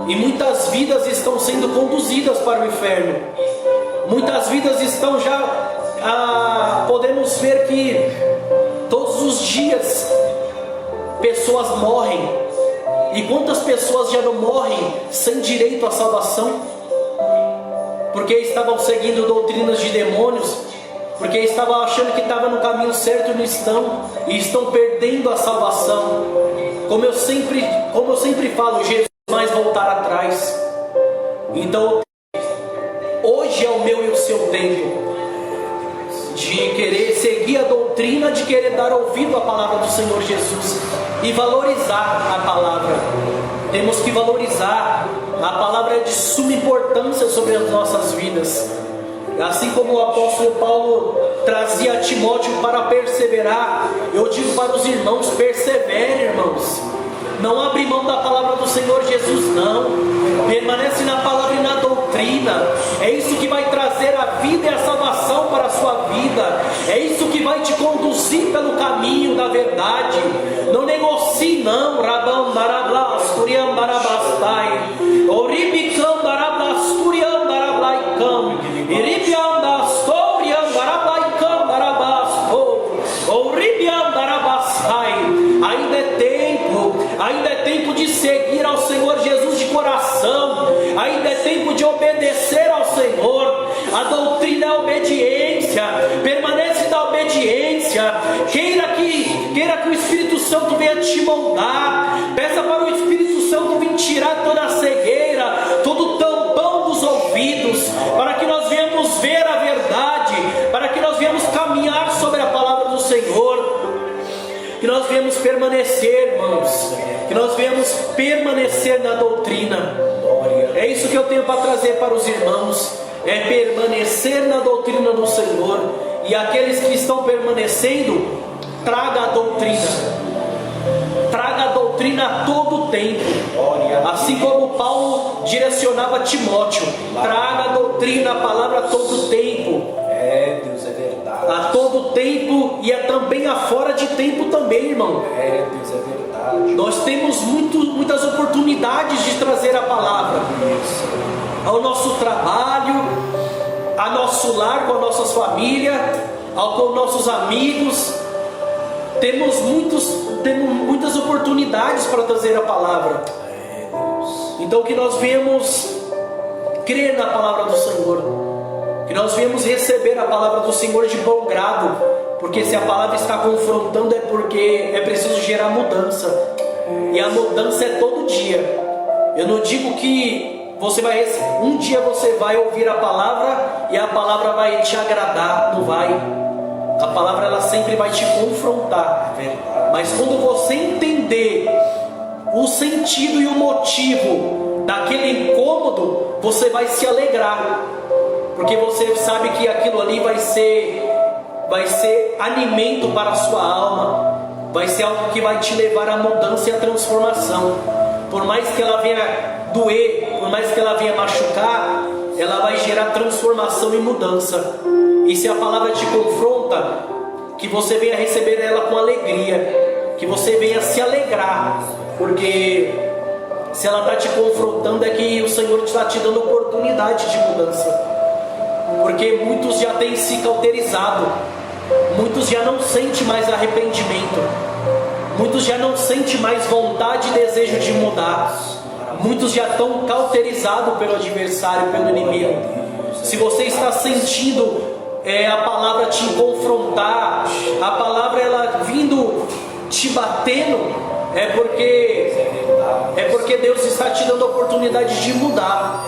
E muitas vidas estão sendo conduzidas para o inferno. Muitas vidas estão já... podemos ver que todos os dias pessoas morrem. E quantas pessoas já não morrem sem direito à salvação? Porque estavam seguindo doutrinas de demônios, porque estavam achando que estavam no caminho certo e não estão, e estão perdendo a salvação. Como eu sempre falo, Jesus mais voltar atrás. Então hoje é o meu e o seu tempo de querer seguir a doutrina, de querer dar ouvido à palavra do Senhor Jesus e valorizar a palavra. Temos que valorizar. A palavra é de suma importância sobre as nossas vidas. Assim como o apóstolo Paulo trazia a Timóteo para perseverar, eu digo para os irmãos: persevere, irmãos. Não abre mão da palavra do Senhor Jesus, não. Permanece na palavra e na doutrina. É isso que vai trazer a vida e a salvação para a sua vida. É isso que vai te conduzir pelo caminho da verdade. Não negocie, não. Rabam barablas, curiam barabastai. ainda é tempo de seguir ao Senhor Jesus de coração, ainda é tempo de obedecer ao Senhor. A doutrina é a obediência, permanece na obediência. Queira que o Espírito Santo venha te moldar, peça para o Espírito Santo vir tirar toda a cegueira, todo o tampão dos ouvidos, para que nós venhamos ver a verdade, para que nós venhamos caminhar sobre a palavra do Senhor, que nós venhamos permanecer, irmãos, que nós venhamos permanecer na doutrina. É isso que eu tenho para trazer para os irmãos, é permanecer na doutrina do Senhor. E aqueles que estão permanecendo, traga a doutrina a todo tempo, assim como Paulo direcionava Timóteo, traga a doutrina, a palavra a todo tempo. Deus, é verdade. A todo tempo e também a fora de tempo também, irmão. Deus, é verdade. Nós temos muitas oportunidades de trazer a palavra ao nosso trabalho, ao nosso lar, com as nossas famílias, com nossos amigos. Temos muitas oportunidades para trazer a palavra. Então que nós venhamos crer na palavra do Senhor, que nós venhamos receber a palavra do Senhor de bom grado, porque se a palavra está confrontando é porque é preciso gerar mudança, e a mudança é todo dia. Eu não digo que um dia você vai ouvir a palavra e a palavra vai te agradar, não vai. A palavra ela sempre vai te confrontar, mas quando você entender o sentido e o motivo daquele incômodo, você vai se alegrar, porque você sabe que aquilo ali vai ser alimento para a sua alma, vai ser algo que vai te levar à mudança e à transformação. Por mais que ela venha doer, por mais que ela venha machucar, ela vai gerar transformação e mudança. E se a palavra te confronta, que você venha receber ela com alegria, que você venha se alegrar, porque se ela está te confrontando é que o Senhor está te dando oportunidade de mudança. Porque muitos já têm se cauterizado, muitos já não sentem mais arrependimento, muitos já não sentem mais vontade e desejo de mudar, muitos já estão cauterizados pelo adversário, pelo inimigo. Se você está sentindo a palavra te confrontar, a palavra ela vindo te batendo, é porque Deus está te dando a oportunidade de mudar.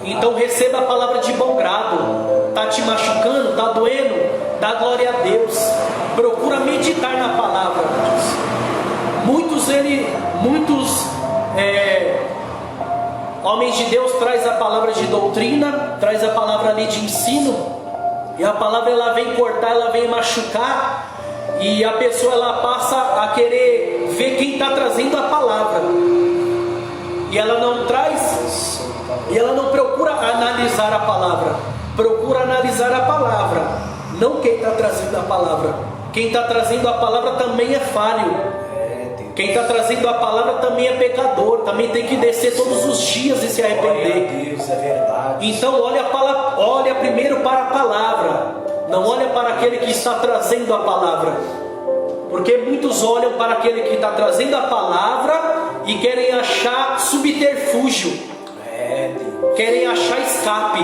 Então receba a palavra de bom grado. Está te machucando, está doendo, dá glória a Deus. Procura meditar na palavra. Muitos homens de Deus traz a palavra de doutrina, traz a palavra ali de ensino, e a palavra ela vem cortar, ela vem machucar, e a pessoa ela passa a querer ver quem está trazendo a palavra, e ela não traz, e ela não procura analisar a palavra, procura analisar a palavra, não quem está trazendo a palavra. Quem está trazendo a palavra também é falho. Quem está trazendo a palavra também é pecador, também tem que descer todos os dias e se arrepender. Deus, é verdade. Então olha primeiro para a palavra, não olha para aquele que está trazendo a palavra, porque muitos olham para aquele que está trazendo a palavra e querem achar subterfúgio, querem achar escape.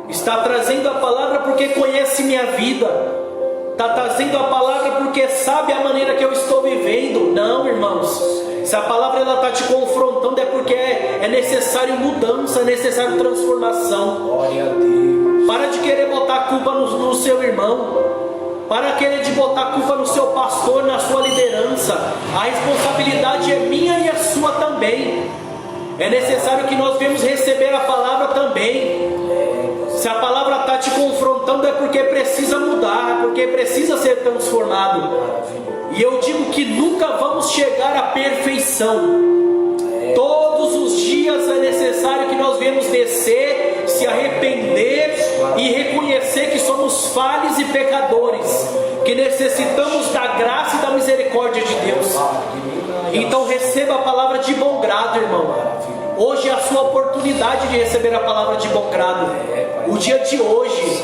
Está trazendo a palavra porque conhece minha vida, está trazendo a palavra porque sabe a maneira que eu estou vivendo. Não, irmãos, se a palavra está te confrontando é porque é necessário mudança, é necessário transformação. Glória a Deus. Para de querer botar a culpa no seu irmão, para querer de botar a culpa no seu pastor, na sua liderança. A responsabilidade é minha e a sua também. É necessário que nós venhamos receber a palavra também. Se a palavra está te confrontando é porque precisa mudar, porque precisa ser transformado. E eu digo que nunca vamos chegar à perfeição. Todos os dias é necessário que nós venhamos descer, se arrepender e reconhecer que somos falhos e pecadores, que necessitamos da graça e da misericórdia de Deus. Então receba a palavra de bom grado, irmão. Hoje é a sua oportunidade de receber a palavra de bom grado. O dia de hoje,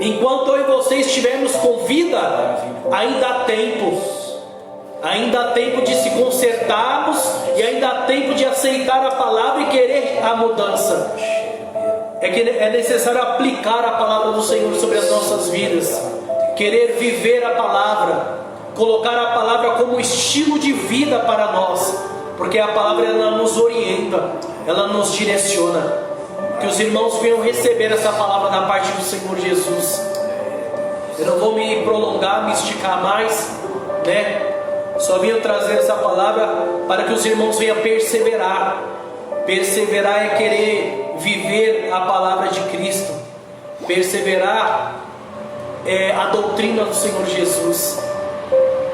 enquanto eu e você estivermos com vida, ainda há tempo. Ainda há tempo de se consertar despertarmos e ainda há tempo de aceitar a palavra e querer a mudança. É que é necessário aplicar a palavra do Senhor sobre as nossas vidas, querer viver a palavra, colocar a palavra como estilo de vida para nós, porque a palavra ela nos orienta, ela nos direciona. Que os irmãos venham receber essa palavra da parte do Senhor Jesus. Eu não vou me prolongar, me esticar mais, né? Só vim trazer essa palavra para que os irmãos venham perseverar. Perseverar é querer viver a palavra de Cristo. Perseverar é a doutrina do Senhor Jesus.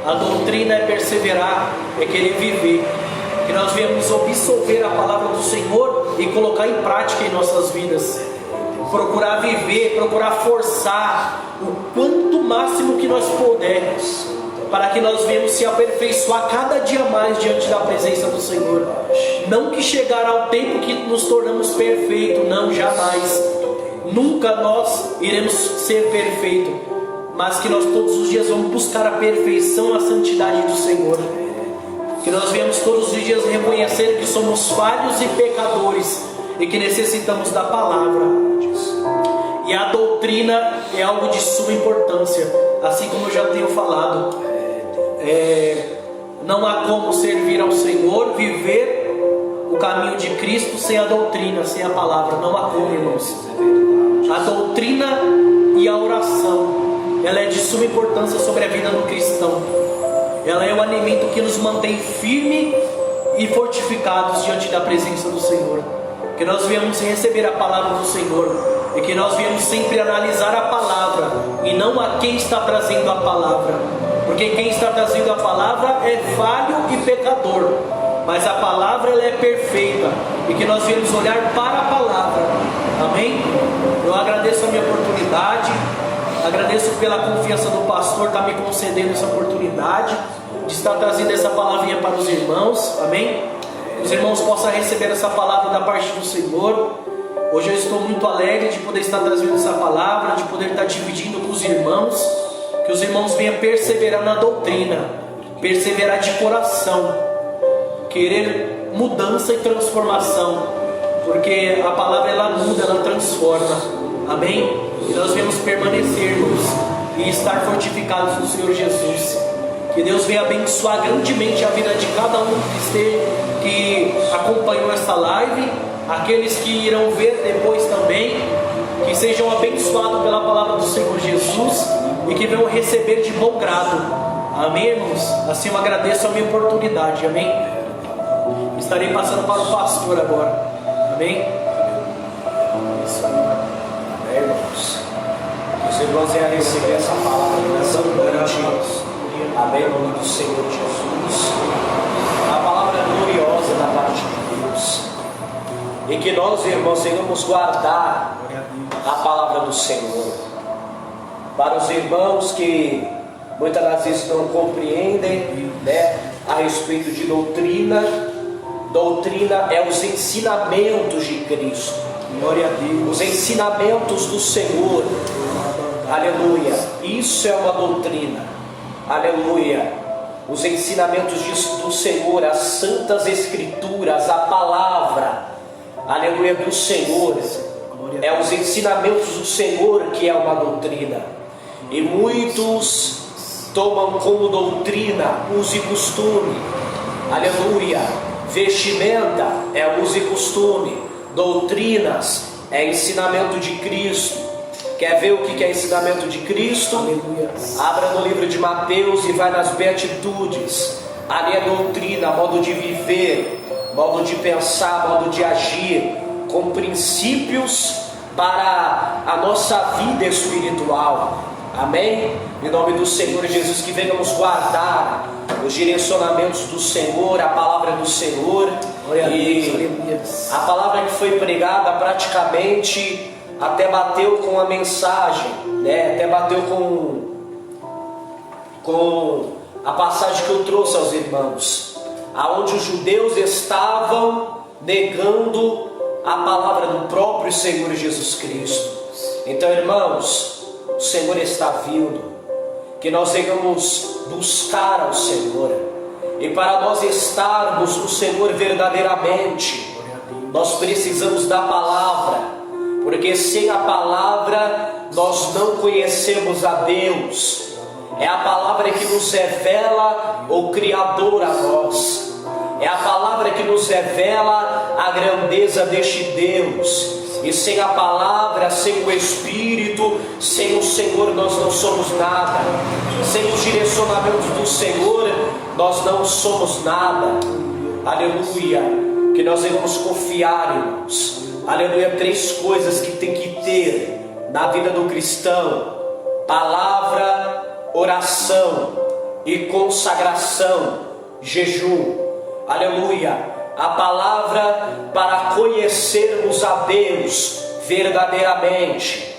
A doutrina é perseverar, é querer viver. Que nós venhamos absorver a palavra do Senhor e colocar em prática em nossas vidas. Procurar viver, procurar forçar o quanto máximo que nós pudermos, para que nós venhamos se aperfeiçoar cada dia mais diante da presença do Senhor. Não que chegar ao tempo que nos tornamos perfeitos, não, jamais. Nunca nós iremos ser perfeitos, mas que nós todos os dias vamos buscar a perfeição, a santidade do Senhor. Que nós venhamos todos os dias reconhecer que somos falhos e pecadores e que necessitamos da palavra. E a doutrina é algo de suma importância, assim como eu já tenho falado. Não há como servir ao Senhor, viver o caminho de Cristo sem a doutrina, sem a palavra. Não há como, irmãos. A doutrina e a oração, ela é de suma importância sobre a vida do cristão. Ela é o alimento que nos mantém firmes e fortificados diante da presença do Senhor. Que nós venhamos receber a palavra do Senhor e que nós venhamos sempre analisar a palavra e não a quem está trazendo a palavra, porque quem está trazendo a palavra é falho e pecador, mas a palavra ela é perfeita, e que nós venhamos olhar para a palavra. Amém? Eu agradeço a minha oportunidade, agradeço pela confiança do pastor estar me concedendo essa oportunidade de estar trazendo essa palavrinha para os irmãos. Amém? Os irmãos possam receber essa palavra da parte do Senhor. Hoje eu estou muito alegre de poder estar trazendo essa palavra, de poder estar dividindo com os irmãos. Que os irmãos venham perseverar na doutrina, perseverar de coração, querer mudança e transformação, porque a palavra ela muda, ela transforma. Amém? E nós venhamos permanecer, irmãos, e estar fortificados no Senhor Jesus. Que Deus venha abençoar grandemente a vida de cada um que acompanhou essa live, aqueles que irão ver depois também, que sejam abençoados pela palavra do Senhor Jesus e que venham receber de bom grado. Amém, irmãos? Assim eu agradeço a minha oportunidade. Amém? Estarei passando para o pastor agora. Amém? Isso aí. Amém, irmãos? Que os irmãos venham receber essa palavra nessa noite. Amém, em nome do Senhor Jesus. A palavra gloriosa da parte de Deus. E que nós, irmãos, venhamos guardar a palavra do Senhor. Para os irmãos que muitas das vezes não compreendem, né, a respeito de doutrina. Doutrina é os ensinamentos de Cristo. Glória a Deus. Os ensinamentos do Senhor. Aleluia. Isso é uma doutrina. Aleluia. Os ensinamentos do Senhor, as santas escrituras, a palavra, aleluia, do Senhor. É os ensinamentos do Senhor que é uma doutrina. E muitos tomam como doutrina uso e costume. Aleluia. Vestimenta é uso e costume. Doutrinas é ensinamento de Cristo. Quer ver o que é ensinamento de Cristo? Aleluia. Abra no livro de Mateus e vai nas Beatitudes. Ali é doutrina, modo de viver, modo de pensar, modo de agir, com princípios para a nossa vida espiritual. Amém? Em nome do Senhor Jesus, que venhamos guardar os direcionamentos do Senhor, a palavra do Senhor. E a palavra que foi pregada praticamente até bateu com a mensagem, né? Até bateu com a passagem que eu trouxe aos irmãos, aonde os judeus estavam negando a palavra do próprio Senhor Jesus Cristo. Então, irmãos, o Senhor está vindo. Que nós venhamos buscar ao Senhor, E para nós estarmos no Senhor verdadeiramente, nós precisamos da palavra, porque sem a palavra nós não conhecemos a Deus. É a palavra que nos revela o Criador a nós. É a palavra que nos revela a grandeza deste Deus. E sem a palavra, sem o Espírito, sem o Senhor nós não somos nada. Sem os direcionamentos do Senhor nós não somos nada. Aleluia. Que nós devemos confiar, irmãos. Aleluia. 3 coisas que tem que ter na vida do cristão: palavra, oração e consagração, jejum. Aleluia. A palavra para conhecermos a Deus verdadeiramente.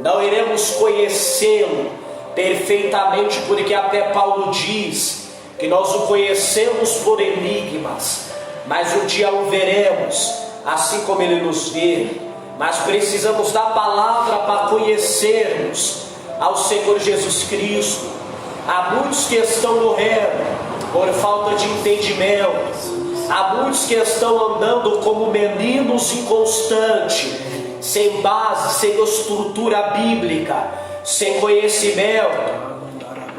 Não iremos conhecê-lo perfeitamente, porque até Paulo diz que nós o conhecemos por enigmas, mas um dia o veremos assim como ele nos vê. Mas precisamos da palavra para conhecermos ao Senhor Jesus Cristo. Há muitos que estão morrendo por falta de entendimento. Há muitos que estão andando como meninos inconstantes, sem base, sem estrutura bíblica, sem conhecimento.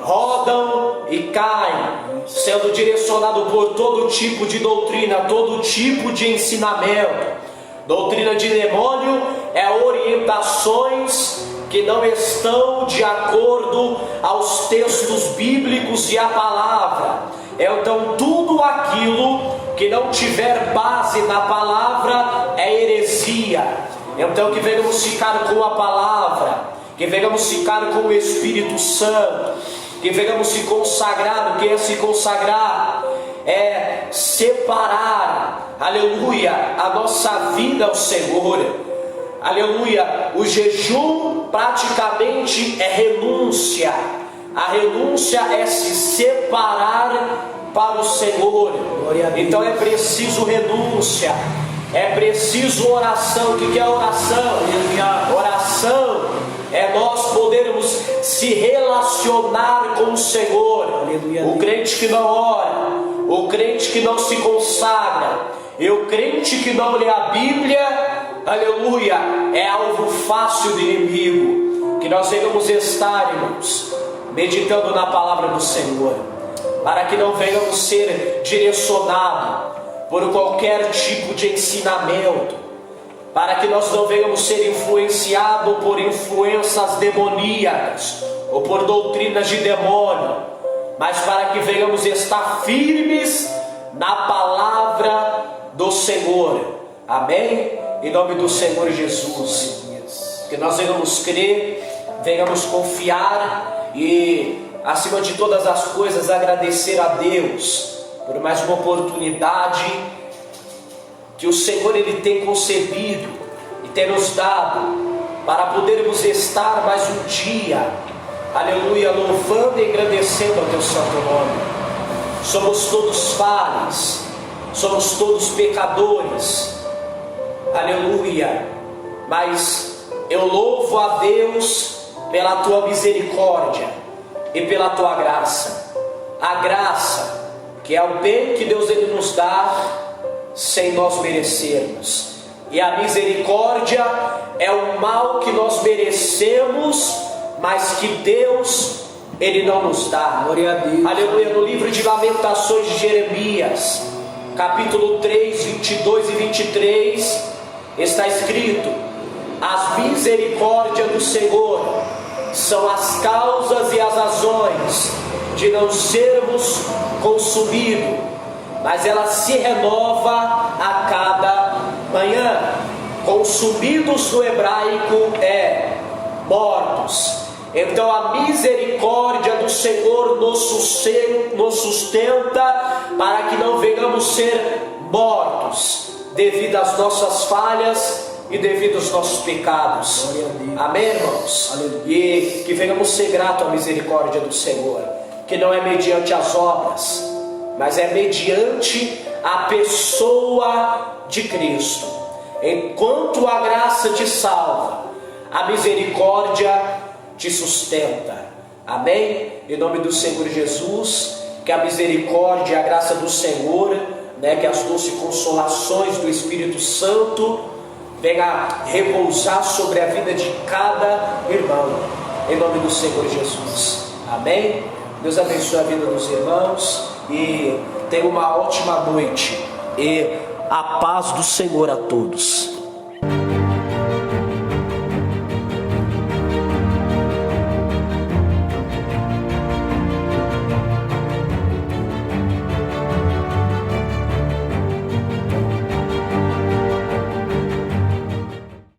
Rodam e caem, sendo direcionado por todo tipo de doutrina, todo tipo de ensinamento. Doutrina de demônio é orientações que não estão de acordo aos textos bíblicos e à palavra. Então tudo aquilo que não tiver base na palavra é heresia. Então que venhamos ficar com a palavra, que venhamos ficar com o Espírito Santo, que venhamos se consagrar. O que é se consagrar? É separar, aleluia, a nossa vida ao Senhor. Aleluia. O jejum praticamente é renúncia. A renúncia é se separar para o Senhor. Então é preciso renúncia, é preciso oração. O que é oração? Oração é nós podermos se relacionar com o Senhor. O crente que não ora, o crente que não se consagra, e o crente que não lê a Bíblia, aleluia, é alvo fácil do inimigo. Que nós venhamos estar, irmãos, meditando na palavra do Senhor, para que não venhamos ser direcionados por qualquer tipo de ensinamento, para que nós não venhamos ser influenciados por influências demoníacas ou por doutrinas de demônio, mas para que venhamos estar firmes na palavra do Senhor. Amém? Em nome do Senhor Jesus. Que nós venhamos crer, venhamos confiar e, acima de todas as coisas, agradecer a Deus por mais uma oportunidade que o Senhor ele tem concedido e tem nos dado para podermos estar mais um dia, aleluia, louvando e agradecendo ao teu santo nome. Somos todos falhos, somos todos pecadores, aleluia, mas eu louvo a Deus pela tua misericórdia e pela tua graça. A graça, que é o bem que Deus ele nos dá sem nós merecermos, e a misericórdia é o mal que nós merecemos, mas que Deus ele não nos dá. Glória a Deus. Aleluia. No livro de Lamentações de Jeremias, capítulo 3, 22 e 23, está escrito: as misericórdias do Senhor são as causas e as razões de não sermos consumidos, mas ela se renova a cada manhã. Consumidos no hebraico é mortos. Então a misericórdia do Senhor nos sustenta para que não venhamos ser mortos devido às nossas falhas e devido aos nossos pecados. Amém, irmãos? Aleluia. E que venhamos ser gratos à misericórdia do Senhor, que não é mediante as obras, mas é mediante a pessoa de Cristo. Enquanto a graça te salva, a misericórdia te sustenta. Amém? Em nome do Senhor Jesus. Que a misericórdia e a graça do Senhor, né, que as doces consolações do Espírito Santo venha repousar sobre a vida de cada irmão, em nome do Senhor Jesus. Amém? Deus abençoe a vida dos irmãos e tenha uma ótima noite e a paz do Senhor a todos.